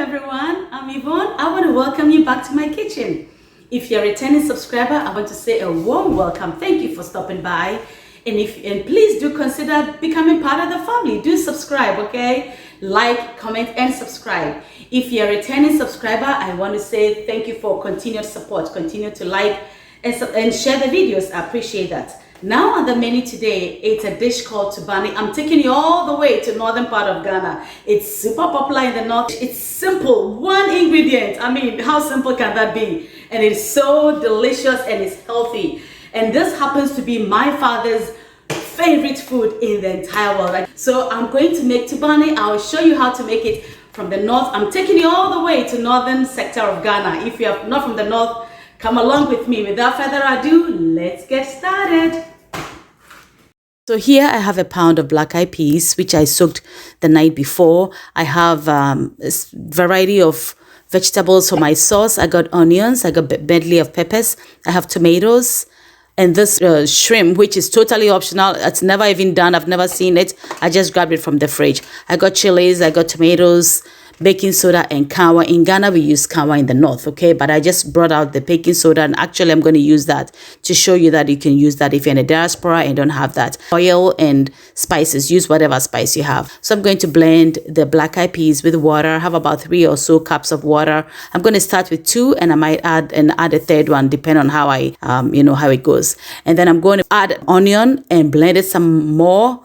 everyone, I'm Yvonne. I want to welcome you back to my kitchen. If you're a returning subscriber, I want to say a warm welcome. Thank you for stopping by. And please do consider becoming part of the family. Do subscribe, okay? Like, comment, and subscribe. If you're a returning subscriber, I want to say thank you for continued support. Continue to like and share the videos. I appreciate that. Now on the menu today, it's a dish called Tubani. I'm taking you all the way to northern part of Ghana. It's super popular in the north. It's simple, one ingredient. I mean, how simple can that be? And it's so delicious and it's healthy. And this happens to be my father's favorite food in the entire world. So I'm going to make Tubani. I'll show you how to make it from the north. I'm taking you all the way to northern sector of Ghana. If you're not from the north, come along with me. Without further ado, let's get started. So here I have a pound of black-eyed peas, which I soaked the night before. I have a variety of vegetables for my sauce. I got onions, I got medley of peppers, I have tomatoes, and this shrimp, which is totally optional. It's never even done. I've never seen it. I just grabbed it from the fridge. I got chilies, I got tomatoes, baking soda, and Kanwa. In Ghana, we use Kanwa in the north, okay? But I just brought out the baking soda, and actually I'm going to use that to show you that you can use that if you're in a diaspora and don't have that. Oil and spices, use whatever spice you have. So I'm going to blend the black-eyed peas with water. I have about 3 or so cups of water. I'm going to start with 2, and I might add a third one, depending on how how it goes. And then I'm going to add onion and blend it some more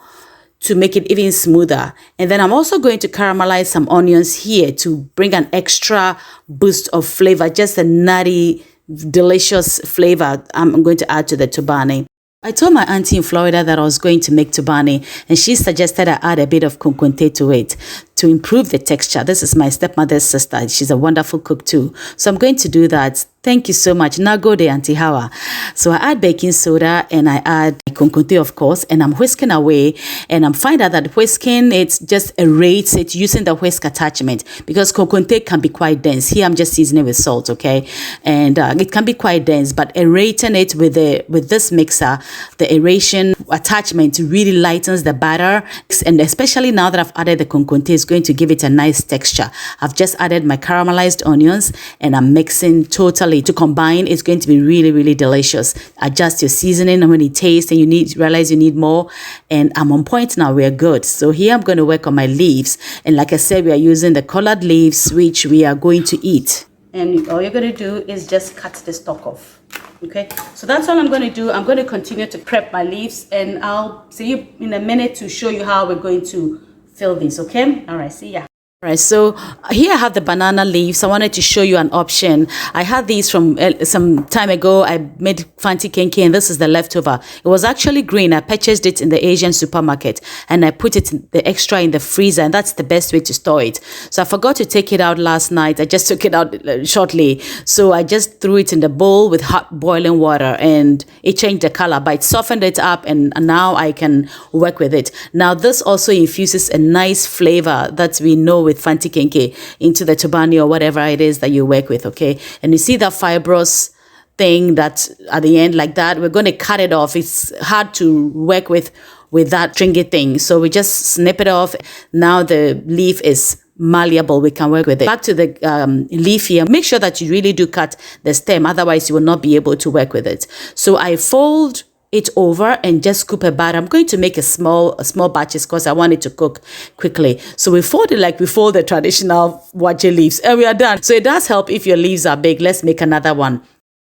to make it even smoother. And then I'm also going to caramelize some onions here to bring an extra boost of flavor, just a nutty, delicious flavor I'm going to add to the Tubani. I told my auntie in Florida that I was going to make Tubani, and she suggested I add a bit of kunkunte to it to improve the texture. This is my stepmother's sister. She's a wonderful cook too. So I'm going to do that. Thank you so much. Now go there, Auntie Hawa. So I add baking soda and I add kunkunte, of course, and I'm whisking away. And I'm finding out that whisking, it just aerates it using the whisk attachment, because kunkunte can be quite dense. Here I'm just seasoning with salt, okay? And it can be quite dense, but aerating it with this mixer, the aeration attachment really lightens the batter. And especially now that I've added the kunkunte, it's going to give it a nice texture. I've just added my caramelized onions and I'm mixing totally. To combine, it's going to be really, really delicious. Adjust your seasoning and when you taste and realize you need more. And I'm on point now. We're good. So here I'm going to work on my leaves. And like I said, we are using the colored leaves, which we are going to eat. And all you're going to do is just cut the stalk off. Okay, so that's all I'm going to do. I'm going to continue to prep my leaves, and I'll see you in a minute to show you how we're going to fill these. Okay, all right, see ya. All right, so here I have the banana leaves. I wanted to show you an option. I had these from some time ago. I made fanti kenke, and this is the leftover. It was actually green. I purchased it in the Asian supermarket, and I put it the extra in the freezer, and that's the best way to store it. So I forgot to take it out last night. I just took it out shortly. So I just threw it in the bowl with hot boiling water, and it changed the color, but it softened it up, and now I can work with it. Now this also infuses a nice flavor that we know with fanti kenke into the Tubani or whatever it is that you work with, okay? And you see that fibrous thing that at the end like that, we're going to cut it off. It's hard to work with that stringy thing. So we just snip it off. Now the leaf is malleable. We can work with it. Back to the leaf here. Make sure that you really do cut the stem. Otherwise, you will not be able to work with it. So I fold it over and just scoop a batter. I'm going to make a small batches because I want it to cook quickly. So we fold it like we fold the traditional waakye leaves, and we are done. So it does help if your leaves are big. Let's make another one.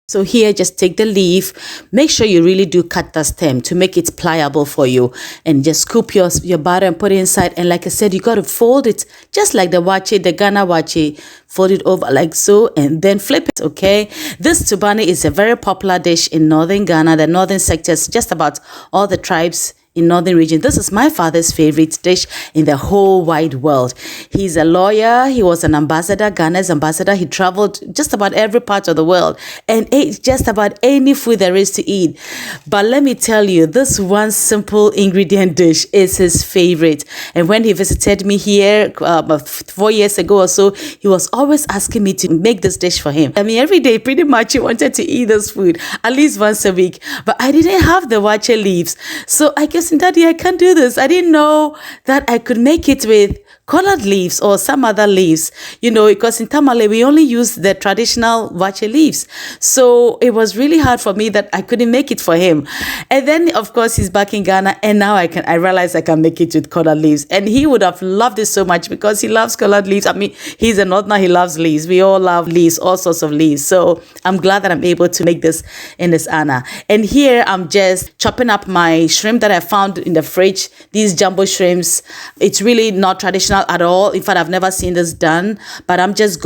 So here, just take the leaf. Make sure you really do cut the stem to make it pliable for you, and just scoop your batter and put it inside. And like I said, you got to fold it just like the waakye, the Ghana waakye. Fold it over like so, and then flip it, okay? This Tubani is a very popular dish in northern Ghana, the northern sectors, just about all the tribes in northern region. This is my father's favorite dish in the whole wide world. He's a lawyer. He was an ambassador, Ghana's ambassador. He traveled just about every part of the world and ate just about any food there is to eat. But let me tell you, this one simple ingredient dish is his favorite. And when he visited me here 4 years ago or so, he was always asking me to make this dish for him. I mean, every day, pretty much, he wanted to eat this food at least once a week. But I didn't have the waakye leaves. So I guess, Daddy, I can't do this. I didn't know that I could make it with colored leaves or some other leaves, because in Tamale we only use the traditional waakye leaves. So it was really hard for me that I couldn't make it for him. And then of course he's back in Ghana, and now I realize I can make it with colored leaves. And he would have loved it so much because he loves colored leaves. I mean, he's a northerner, he loves leaves. We all love leaves, all sorts of leaves. So I'm glad that I'm able to make this in his honor. And here I'm just chopping up my shrimp that I found in the fridge. These jumbo shrimps. It's really not traditional at all. In fact, I've never seen this done, but I just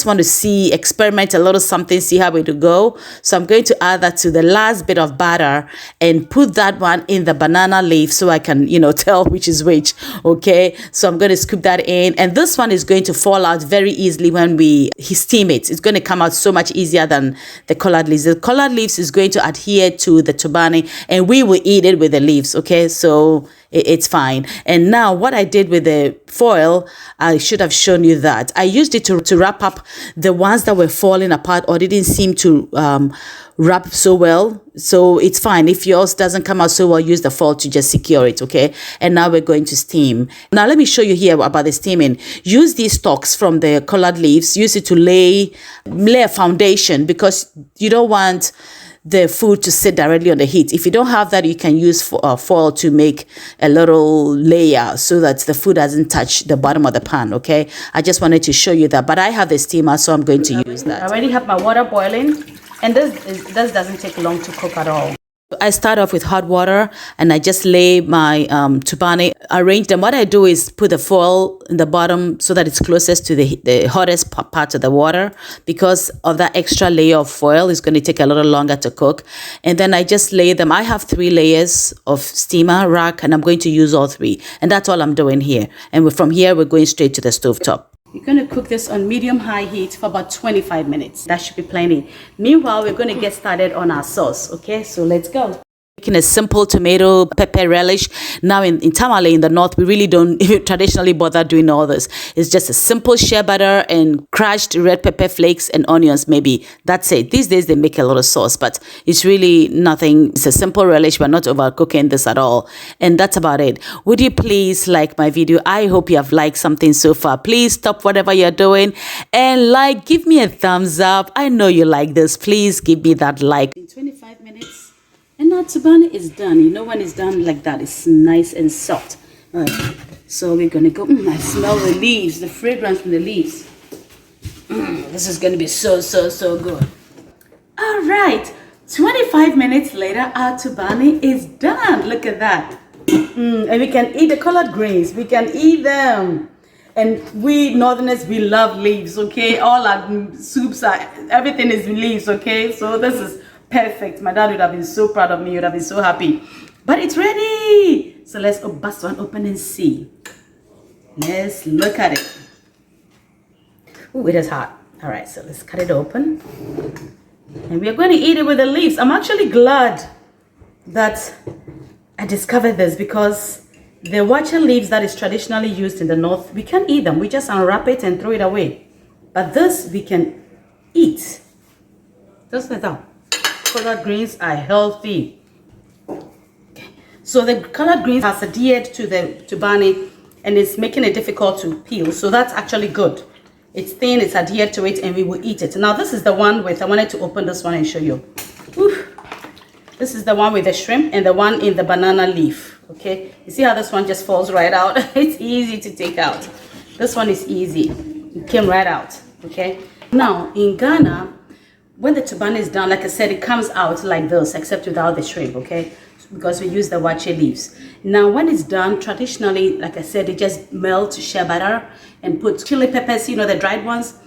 want to experiment a little something, see how it will go. So I'm going to add that to the last bit of batter and put that one in the banana leaf so I can, tell which is which. Okay. So I'm going to scoop that in, and this one is going to fall out very easily when we steam it. It's going to come out so much easier than the colored leaves. The colored leaves is going to adhere to the Tubani, and we will eat it with the leaves. Okay. So it's fine. And now what I did with the foil, I should have shown you that. I used it to wrap up the ones that were falling apart or didn't seem to wrap so well. So it's fine. If yours doesn't come out so well, use the foil to just secure it, okay? And now we're going to steam. Now let me show you here about the steaming. Use these stalks from the colored leaves. Use it to lay a foundation, because you don't want the food to sit directly on the heat. If you don't have that, you can use foil to make a little layer so that the food doesn't touch the bottom of the pan, okay? I just wanted to show you that, but I have the steamer, so I'm going to use that. I already have my water boiling, and this doesn't take long to cook at all. I start off with hot water, and I just lay my Tubani, arrange them. What I do is put the foil in the bottom so that it's closest to the hottest part of the water, because of that extra layer of foil is going to take a little longer to cook. And then I just lay them. I have 3 layers of steamer rack, and I'm going to use all 3. And that's all I'm doing here. And from here, we're going straight to the stove top. You're going to cook this on medium-high heat for about 25 minutes. That should be plenty. Meanwhile, we're going to get started on our sauce. Okay, so let's go. Making a simple tomato pepper relish. Now in Tamale in the north, we really don't traditionally bother doing all this. It's just a simple shea butter and crushed red pepper flakes and onions maybe. That's it. These days they make a lot of sauce, but it's really nothing. It's a simple relish. We're not overcooking this at all. And that's about it. Would you please like my video? I hope you have liked something so far. Please stop whatever you're doing and give me a thumbs up. I know you like this. Please give me that like. In 25 minutes. And now Tubani is done. When it's done like that, it's nice and soft. All right. So we're going to go. I smell the leaves, the fragrance from the leaves. This is going to be so good. All right. 25 minutes later, our Tubani is done. Look at that. And we can eat the colored greens. We can eat them. And we northerners, we love leaves, okay? All our soups, everything is leaves, okay? So this is perfect. My dad would have been so proud of me. He would have been so happy. But it's ready. So let's bust one open and see. Let's look at it. Ooh, it is hot. All right, so let's cut it open. And we are going to eat it with the leaves. I'm actually glad that I discovered this, because the waakye leaves that is traditionally used in the north, we can't eat them. We just unwrap it and throw it away. But this we can eat. Just like that. Colored greens are healthy. Okay. So the colored greens has adhered to the Tubani, and it's making it difficult to peel. So that's actually good. It's thin, it's adhered to it, and we will eat it. Now this is the one with, I wanted to open this one and show you. Oof. This is the one with the shrimp and the one in the banana leaf. Okay, you see how this one just falls right out? It's easy to take out. This one is easy. It came right out. Okay. Now in Ghana, when the Tubani is done, like I said, it comes out like this, except without the shrimp, okay? Because we use the waakye leaves. Now, when it's done, traditionally, like I said, they just melt shea butter and put chili peppers, the dried ones,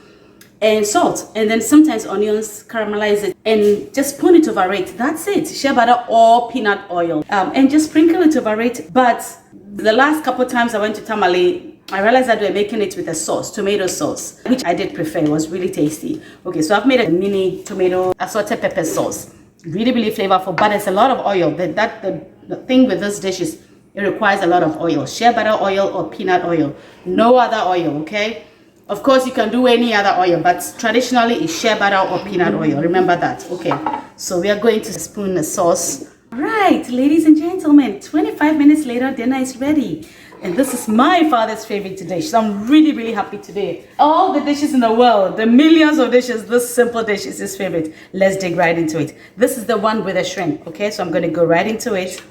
and salt. And then sometimes onions, caramelize it, and just spoon it over it. That's it. Shea butter or peanut oil. And just sprinkle it over it. But the last couple times I went to Tamale, I realized that we're making it with a sauce, tomato sauce, which I did prefer. It was really tasty. Okay, so I've made a mini tomato assorted pepper sauce. Really, really flavorful, but it's a lot of oil. The thing with this dish is it requires a lot of oil. Shea butter oil or peanut oil. No other oil, okay? Of course, you can do any other oil, but traditionally it's shea butter or peanut oil. Remember that. Okay, so we are going to spoon the sauce. All right, ladies and gentlemen, 25 minutes later, dinner is ready. And this is my father's favorite dish. So I'm really, really happy today. All the dishes in the world, the millions of dishes, this simple dish is his favorite. Let's dig right into it. This is the one with the shrimp, okay? So I'm going to go right into it.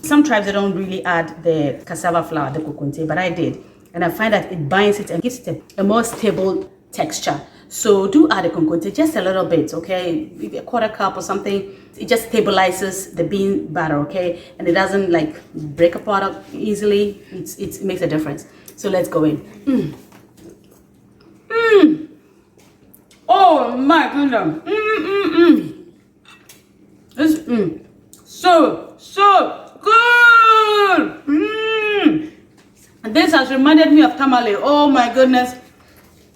Some tribes, they don't really add the cassava flour, the kokunte, but I did. And I find that it binds it and gives it a more stable texture. So do add a kokunte, just a little bit, okay? Maybe a quarter cup or something. It just stabilizes the bean batter, okay? And it doesn't like break apart easily. It makes a difference. So let's go in. Oh my goodness. This so good. And this has reminded me of tamale. Oh my goodness.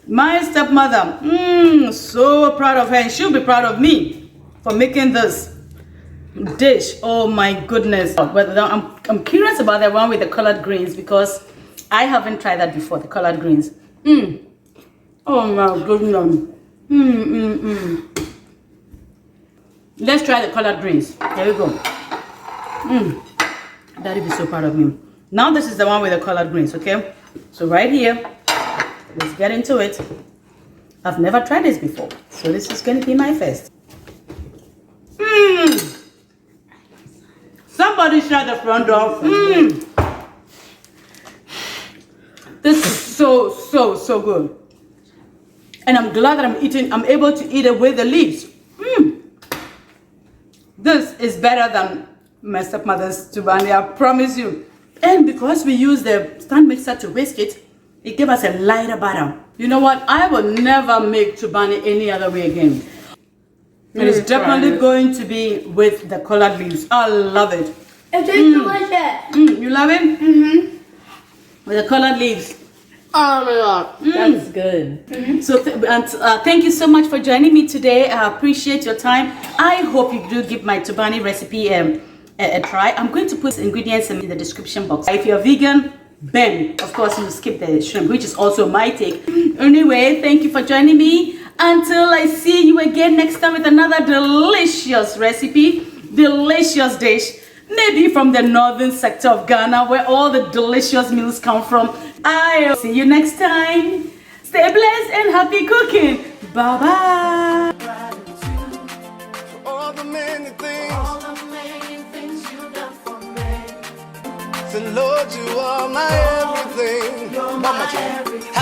My stepmother, so proud of her, and she'll be proud of me for making this dish. Oh my goodness. But I'm curious about the one with the colored greens because I haven't tried that before, the colored greens. Oh my goodness. Let's try the colored greens. There we go. Daddy be so proud of me. Now this is the one with the colored greens, okay? So right here, let's get into it. I've never tried this before, so this is going to be my first. Somebody shut the front door. This is so good. And I'm glad that I'm able to eat it with the leaves. This is better than my stepmother's Tubani, I promise you. And because we use the stand mixer to whisk it, it gave us a lighter batter. You know what? I will never make Tubani any other way again. And it's definitely going to be with the colored leaves. I love it. It tastes delicious. You love it? With the colored leaves. Oh my god, that's good. So thank you so much for joining me today. I appreciate your time. I hope you do give my Tubani recipe a try. I'm going to put ingredients in the description box. If you're vegan, then of course you skip the shrimp, which is also my take. Anyway, thank you for joining me. Until I see you again next time with another delicious recipe, delicious dish, maybe from the northern sector of Ghana where all the delicious meals come from. I'll see you next time. Stay blessed and happy cooking. Bye bye. All the many things you've done for me. So Lord, you are my everything. You're my everything.